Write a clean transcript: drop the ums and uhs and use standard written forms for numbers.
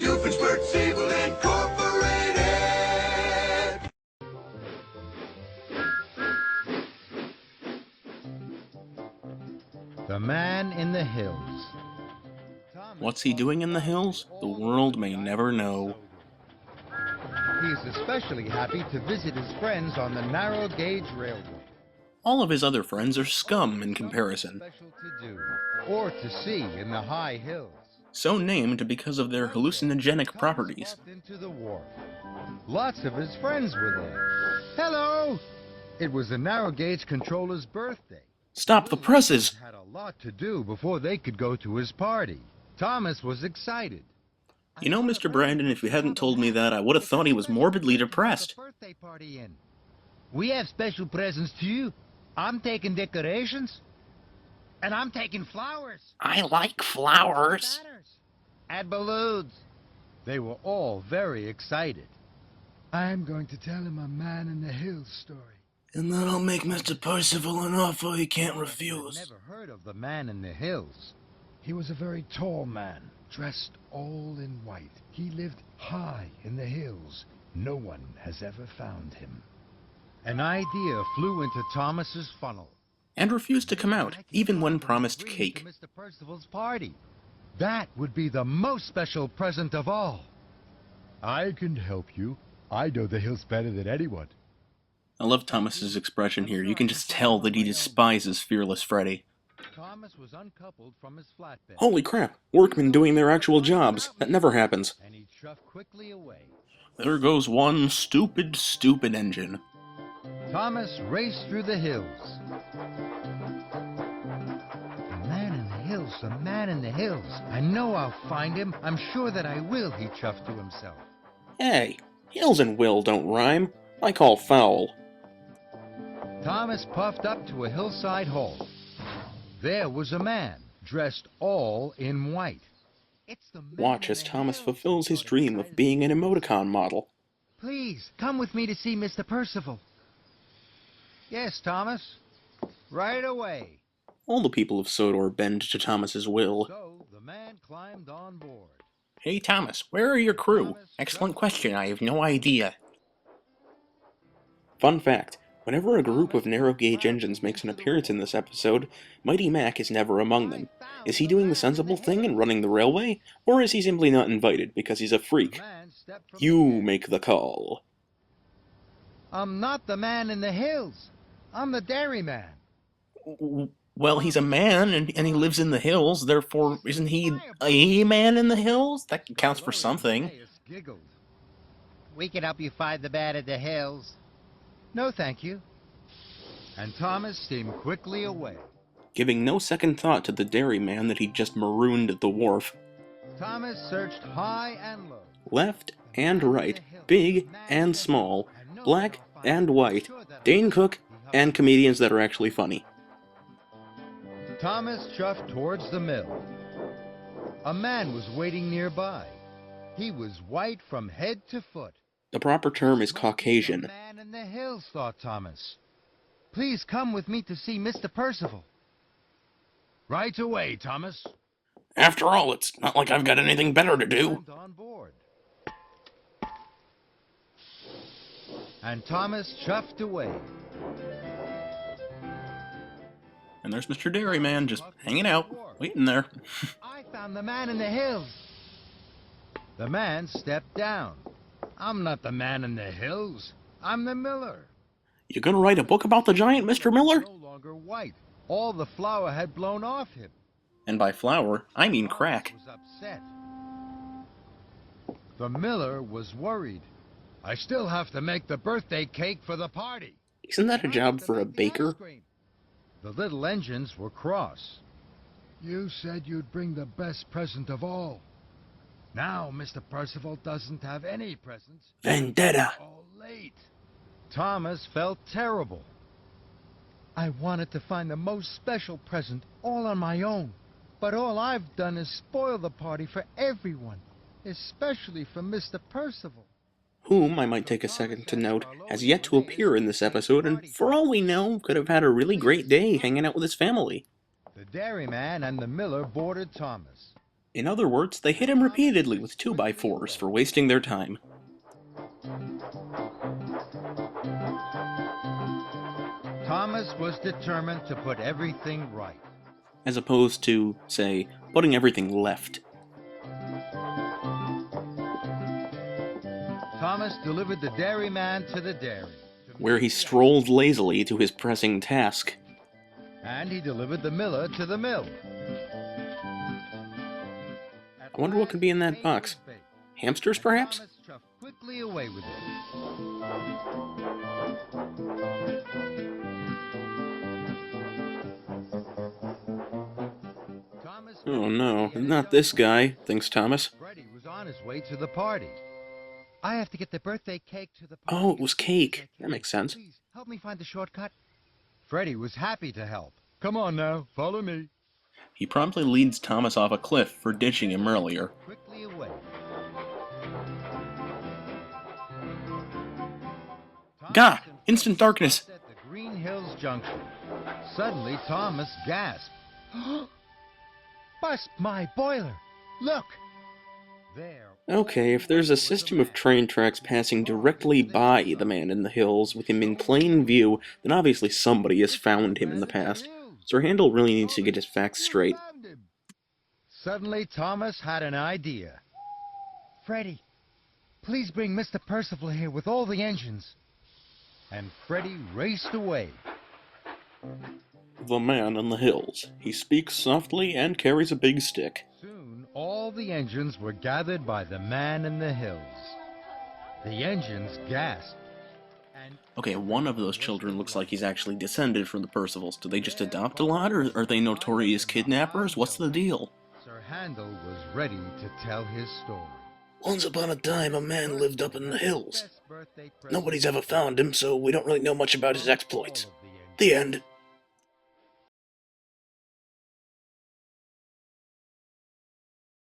Evil Incorporated. The Man in the Hills. What's he doing in the hills? The world may never know. He is especially happy to visit his friends on the narrow gauge railway. All of his other friends are scum in comparison. Special to do or to see in the high hills. So named because of their hallucinogenic properties. Into the wharf. Lots of his friends were there. Hello! It was the narrow gauge controller's birthday. Stop the presses! Had a lot to do before they could go to his party. Thomas was excited. You know, Mr. Brandon, if you hadn't told me that, I would have thought he was morbidly depressed. Birthday party in. We have special presents too. I'm taking decorations. And I'm taking flowers. I like flowers. And balloons. They were all very excited. I'm going to tell him a Man in the Hills story. And then I'll make Mr. Percival an offer he can't refuse. Never heard of the Man in the Hills. He was a very tall man, dressed all in white. He lived high in the hills. No one has ever found him. An idea flew into Thomas's funnel. And refused to come out, even when promised cake. Mr. Percival's party. That would be the most special present of all. I can help you. I know the hills better than anyone. I love Thomas's expression here. You can just tell that he despises Fearless Freddy. Thomas was uncoupled from his flatbed. Holy crap, workmen doing their actual jobs. That never happens. And he chuffed quickly away. There goes one stupid engine. Thomas raced through the hills. The Man in the Hills, the Man in the Hills. I know I'll find him. I'm sure that I will, he chuffed to himself. Hey, hills and will don't rhyme. I call foul. Thomas puffed up to a hillside hall. There was a man, dressed all in white. Watch as Thomas fulfills his dream of being an emoticon model. Please, come with me to see Mr. Percival. Yes, Thomas. Right away. All the people of Sodor bend to Thomas's will. So the man climbed on board. Hey Thomas, where are your crew? Excellent question, I have no idea. Fun fact, whenever a group of narrow-gauge engines makes an appearance in this episode, Mighty Mac is never among them. Is he doing the sensible thing and running the railway, or is he simply not invited because he's a freak? You make the call. I'm not the Man in the Hills. I'm the dairyman. Well, he's a man, and he lives in the hills, therefore isn't he a man in the hills? That counts for something. We can help you find the Man in the Hills. No, thank you. And Thomas steamed quickly away. Giving no second thought to the dairyman that he'd just marooned at the wharf. Thomas searched high and low. Left and right, big and small, black and white, Dane Cook, and comedians that are actually funny. Thomas chuffed towards the mill. A man was waiting nearby. He was white from head to foot. The proper term is Caucasian. Man in the Hills, thought Thomas. Please come with me to see Mr. Percival. Right away, Thomas. After all, it's not like I've got anything better to do. On board. And Thomas chuffed away. And there's Mr. Dairyman just hanging out, waiting there. I found the Man in the Hills. The man stepped down. I'm not the Man in the Hills. I'm the miller. You gonna write a book about the giant, Mr. Miller? No longer white. All the flour had blown off him. And by flour, I mean crack. Was upset. The miller was worried. I still have to make the birthday cake for the party. Isn't that a job for a baker? The little engines were cross. You said you'd bring the best present of all. Now Mr. Percival doesn't have any presents. Vendetta! All late. Thomas felt terrible. I wanted to find the most special present all on my own. But all I've done is spoil the party for everyone, especially for Mr. Percival. Whom, I might take a second to note, has yet to appear in this episode, and for all we know, could have had a really great day hanging out with his family. The dairyman and the miller boarded Thomas. In other words, they hit him repeatedly with 2x4s for wasting their time. Thomas was determined to put everything right. As opposed to, say, putting everything left. Thomas delivered the dairyman to the dairy, Where he strolled lazily to his pressing task. and he delivered the miller to the mill. I wonder what could be in that box. Hamsters, perhaps? Thomas chuffed quickly away with it. Oh no, not this guy, thinks Thomas. Freddie was on his way to the party. I have to get the birthday cake to the party. Oh, it was cake. That makes sense. Please, help me find the shortcut. Freddie was happy to help. Come on now, follow me. He promptly leads Thomas off a cliff for ditching him earlier. Quickly away. Gah! Instant darkness! At the Green Hills Junction. Suddenly, Thomas gasped. Bust my boiler! Look! There. Okay, if there's a system of train tracks passing directly by the man in the hills with him in plain view, then obviously somebody has found him in the past. Sir Handel really needs to get his facts straight. Suddenly, Thomas had an idea. Freddie, please bring Mr. Percival here with all the engines. And Freddie raced away. The man in the hills. He speaks softly and carries a big stick. Soon, all the engines were gathered by the man in the hills. The engines gasped. Okay, one of those children looks like he's actually descended from the Percivals. Do they just adopt a lot, or are they notorious kidnappers? What's the deal? Sir Handel was ready to tell his story. Once upon a time, a man lived up in the hills. Nobody's ever found him, so we don't really know much about his exploits. The end.